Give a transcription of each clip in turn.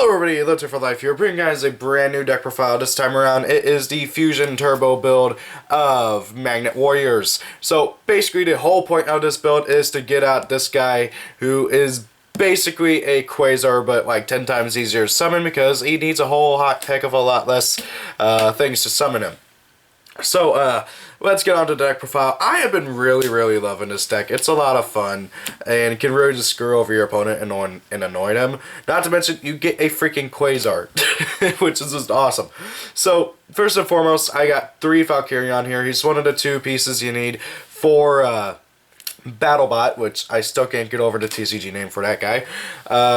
Hello everybody, Liter for Life here, bringing guys a brand new deck profile. This time around, it is the Fusion Turbo build of Magnet Warriors. So basically the whole point of this build is to get out this guy who is basically a Quasar, but like 10 times easier to summon because he needs a whole heck of a lot less things to summon him. So, let's get on to the deck profile. I have been really loving this deck. It's a lot of fun, and can really just screw over your opponent and annoy them. Not to mention, you get a freaking Quasar, which is just awesome. So, first and foremost, I got 3 Valkyrion here. He's one of the 2 pieces you need for, BattleBot, which I still can't get over the TCG name for that guy.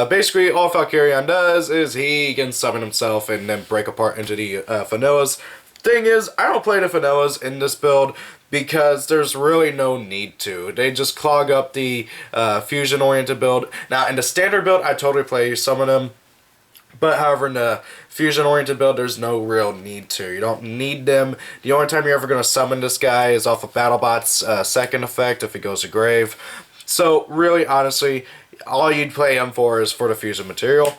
Basically, all Valkyrion does is he can summon himself and then break apart into the vanillas. Thing is, I don't play the vanillas in this build because there's really no need to. They just clog up the fusion-oriented build. Now, in the standard build, I totally play some of them. But however, in the fusion-oriented build, there's no real need to. You don't need them. The only time you're ever going to summon this guy is off of BattleBot's second effect if it goes to grave. So, really, honestly, all you'd play him for is for the fusion material.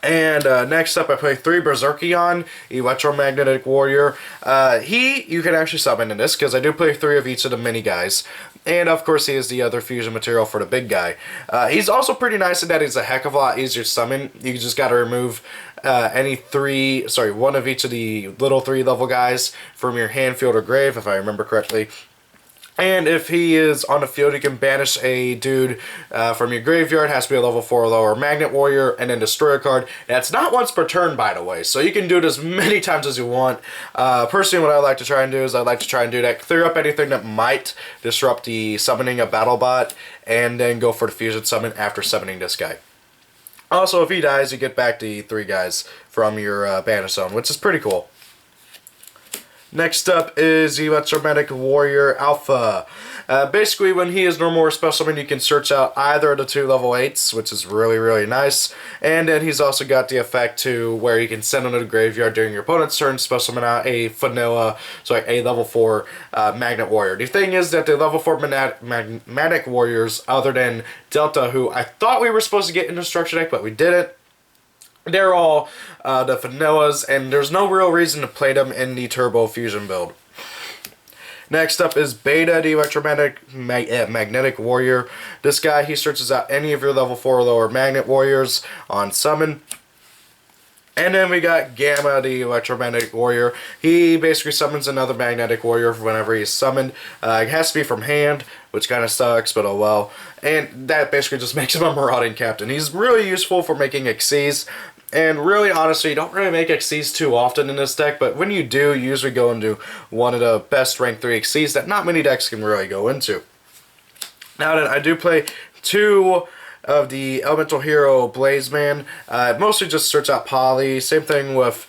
And next up, I play 3 Berserkion, Electromagnetic Warrior. You can actually summon in this, because I do play 3 of each of the mini guys. And of course, he is the other fusion material for the big guy. He's also pretty nice in that he's a heck of a lot easier to summon. You just got to remove one of each of the little 3 level guys from your hand, field, or grave, if I remember correctly. And if he is on the field, you can banish a dude from your graveyard. It has to be a level 4 or lower Magnet Warrior, and then destroy a card. And it's not once per turn, by the way, so you can do it as many times as you want. Personally, what I like to try and do is I like to try and do that. Clear up anything that might disrupt the summoning of BattleBot, and then go for the fusion summon after summoning this guy. Also, if he dies, you get back the 3 guys from your banish zone, which is pretty cool. Next up is Electromagnetic Warrior Alpha. Basically, when he is normal or special summon, you can search out either of the 2 level 8s, which is really nice. And then he's also got the effect to where you can send him to the graveyard during your opponent's turn, special summon out a a level 4 Magnet Warrior. The thing is that the level 4 Magnetic Warriors, other than Delta, who I thought we were supposed to get in the structure deck, but we didn't, they're all the vanillas, and there's no real reason to play them in the Turbo Fusion build. Next up is Beta, the Magnetic Warrior. This guy, he searches out any of your level 4 or lower Magnet Warriors on summon. And then we got Gamma, the Electromagnetic Warrior. He basically summons another Magnetic Warrior whenever he's summoned. It has to be from hand, which kind of sucks, but oh well. And that basically just makes him a Marauding Captain. He's really useful for making Xyz. And really, honestly, you don't really make Xyz too often in this deck, but when you do, you usually go into one of the best rank 3 Xyz that not many decks can really go into. Now then, I do play 2 of the Elemental Hero Blazeman. Mostly just search out Poly. Same thing with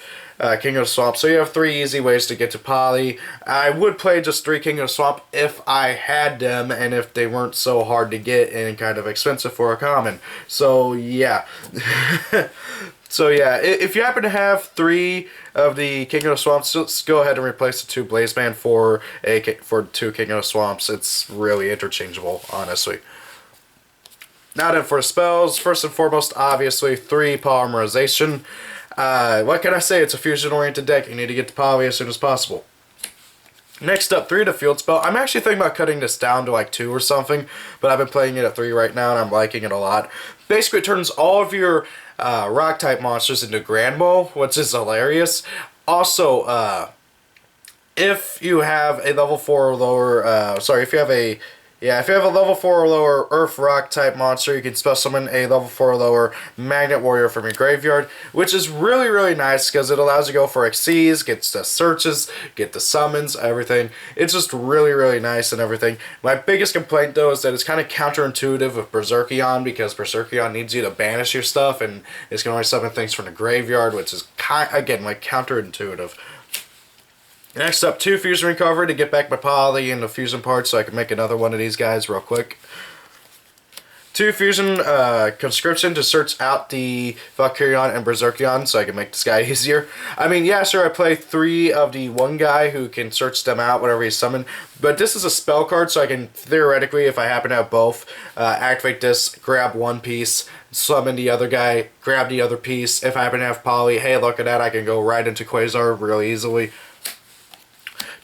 King of the Swamp. So you have 3 easy ways to get to Poly. I would play just 3 King of the Swamp if I had them, and if they weren't so hard to get and kind of expensive for a common. So yeah. So yeah, if you happen to have 3 of the King of the Swamps, just go ahead and replace the 2 Blazeman for 2 King of the Swamps. It's really interchangeable, honestly. Now then, for spells, first and foremost, obviously, 3 Polymerization. What can I say? It's a fusion-oriented deck. You need to get to Poly as soon as possible. Next up, 3 to field spell. I'm actually thinking about cutting this down to like 2 or something, but I've been playing it at 3 right now, and I'm liking it a lot. Basically, it turns all of your rock-type monsters into Granmo, which is hilarious. Also, if you have a level 4 or lower, if you have a level 4 or lower Earth Rock type monster, you can special summon a level 4 or lower Magnet Warrior from your graveyard, which is really nice because it allows you to go for Xyz, gets the searches, get the summons, everything. It's just really nice and everything. My biggest complaint though is that it's kind of counterintuitive with Berserkion, because Berserkion needs you to banish your stuff, and it's going to only summon things from the graveyard, which is again like counterintuitive. Next up, 2 Fusion Recovery to get back my Poly and the Fusion parts so I can make another one of these guys real quick. 2 Fusion Conscription to search out the Valkyrion and Berserkion so I can make this guy easier. I mean, yeah, sure, I play 3 of the 1 guy who can search them out whenever he's summoned, but this is a spell card, so I can theoretically, if I happen to have both, activate this, grab 1 piece, summon the other guy, grab the other piece. If I happen to have poly, hey, look at that, I can go right into Quasar really easily.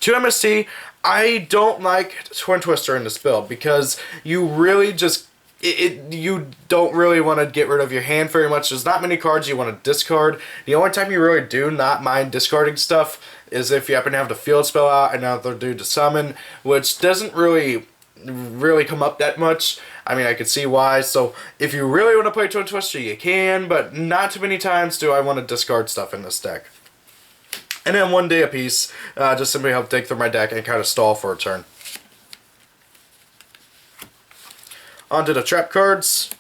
2 MST, I don't like Twin Twister in this build because you really just you don't really want to get rid of your hand very much. There's not many cards you want to discard. The only time you really do not mind discarding stuff is if you happen to have the field spell out and another dude to summon, which doesn't really come up that much. I mean, I could see why. So if you really want to play Twin Twister, you can, but not too many times do I want to discard stuff in this deck. And then 1 day apiece, just simply help dig through my deck and kind of stall for a turn. Onto the trap cards.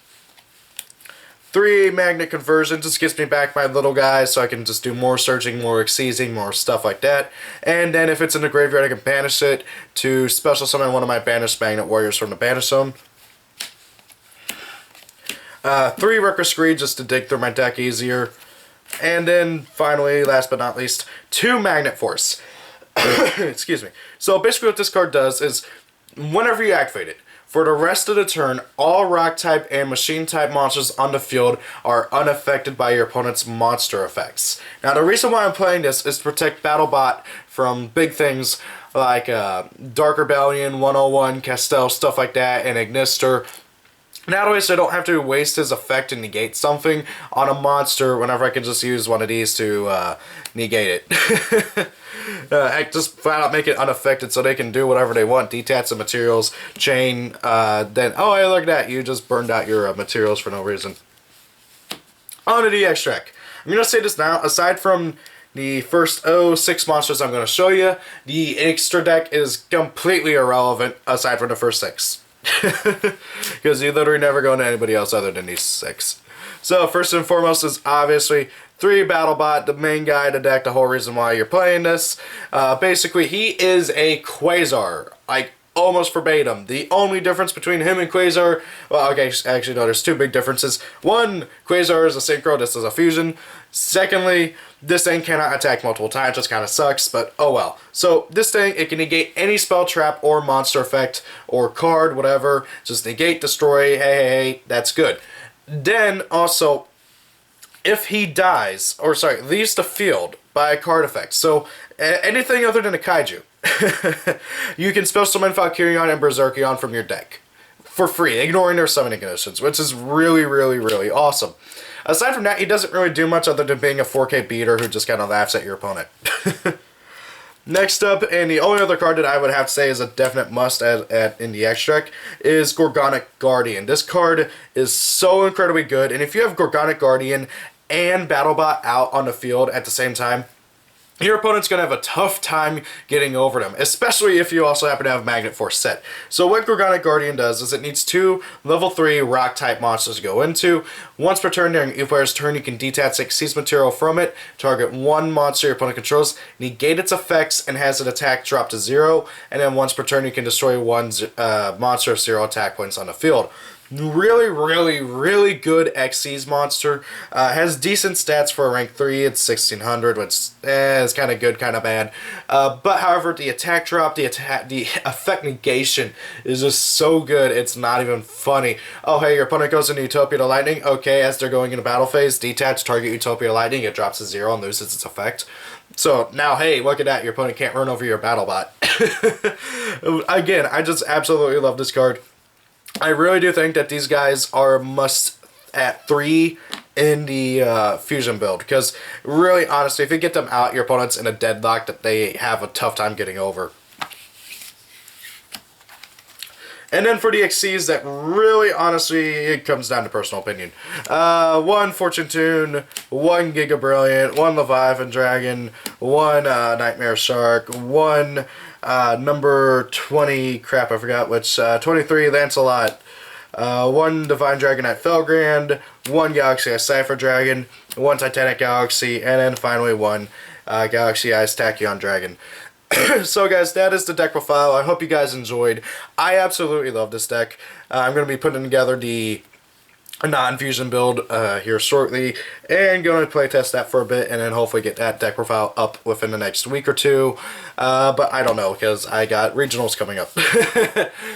3 magnet conversion just gets me back my little guys so I can just do more searching, more seizing, more stuff like that. And then if it's in the graveyard, I can banish it to special summon one of my banished magnet warriors from the banish zone. 3 Reckless Screed just to dig through my deck easier. And then finally, last but not least, 2 Magnet Force. Excuse me. So basically what this card does is whenever you activate it, for the rest of the turn, all rock type and machine type monsters on the field are unaffected by your opponent's monster effects. Now the reason why I'm playing this is to protect BattleBot from big things like Dark Rebellion, 101, Castell, stuff like that, and Ignister. That way, so I don't have to waste his effect and negate something on a monster whenever I can just use one of these to negate it. I just flat out make it unaffected so they can do whatever they want. Detach the materials, chain, then, oh hey, look at that, you just burned out your materials for no reason. On to the extract. I'm going to say this now, aside from the first 6 monsters I'm going to show you, the extra deck is completely irrelevant aside from the first 6. Because you literally never go into anybody else other than these 6. So first and foremost is obviously 3 BattleBot, the main guy of the deck, the whole reason why you're playing this. Basically, he is a Quasar, like almost verbatim. The only difference between him and Quasar, well, okay, actually no, there's 2 big differences. One, Quasar is a synchro, this is a fusion. Secondly, this thing cannot attack multiple times, just kind of sucks, but oh well. So this thing, it can negate any spell, trap, or monster effect, or card, whatever. Just negate, destroy, hey, that's good. Then also, if he dies, or sorry, leaves the field by a card effect, so anything other than a kaiju, you can spell summon Valkyrion and Berserkion from your deck for free, ignoring their summoning conditions, which is really, really, really awesome. Aside from that, he doesn't really do much other than being a 4K beater who just kind of laughs at your opponent. Next up, and the only other card that I would have to say is a definite must in the extract, is Gorgonic Guardian. This card is so incredibly good, and if you have Gorgonic Guardian and BattleBot out on the field at the same time, your opponent's going to have a tough time getting over them, especially if you also happen to have Magnet Force set. So what Gorgonic Guardian does is it needs 2 level 3 rock type monsters to go into. Once per turn during your player's turn, you can detach Xyz material from it, target 1 monster your opponent controls, negate its effects, and has an attack drop to 0. And then once per turn, you can destroy 1 monster of 0 attack points on the field. Really, really, really good Xyz monster. Has decent stats for a rank 3. It's 1600, which is kind of good, kind of bad. But however, the attack drop, the effect negation is just so good, it's not even funny. Oh, hey, your opponent goes into Utopia to Lightning. Okay, as they're going into battle phase, detach, target Utopia to Lightning. It drops to 0 and loses its effect. So now, hey, look at that. Your opponent can't run over your BattleBot. Again, I just absolutely love this card. I really do think that these guys are must at 3 in the fusion build, because really, honestly, if you get them out, your opponent's in a deadlock that they have a tough time getting over. And then for the Xyz, that really, honestly, it comes down to personal opinion. 1 Fortune Tune, 1 Giga Brilliant, 1 Leviathan Dragon, 1 Nightmare Shark, 1 number 20, crap, I forgot which, 23 Lancelot, 1 Divine Dragonite Felgrand, 1 Galaxy Eyes Cypher Dragon, 1 Titanic Galaxy, and then finally 1 Galaxy Eyes Tachyon Dragon. So guys, that is the deck profile. I hope you guys enjoyed. I absolutely love this deck. I'm going to be putting together the non-fusion build here shortly, and going to playtest that for a bit, and then hopefully get that deck profile up within the next week or two. But I don't know, because I got regionals coming up.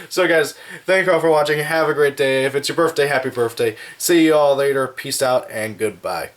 So guys, thank you all for watching. Have a great day. If it's your birthday, happy birthday. See you all later. Peace out and goodbye.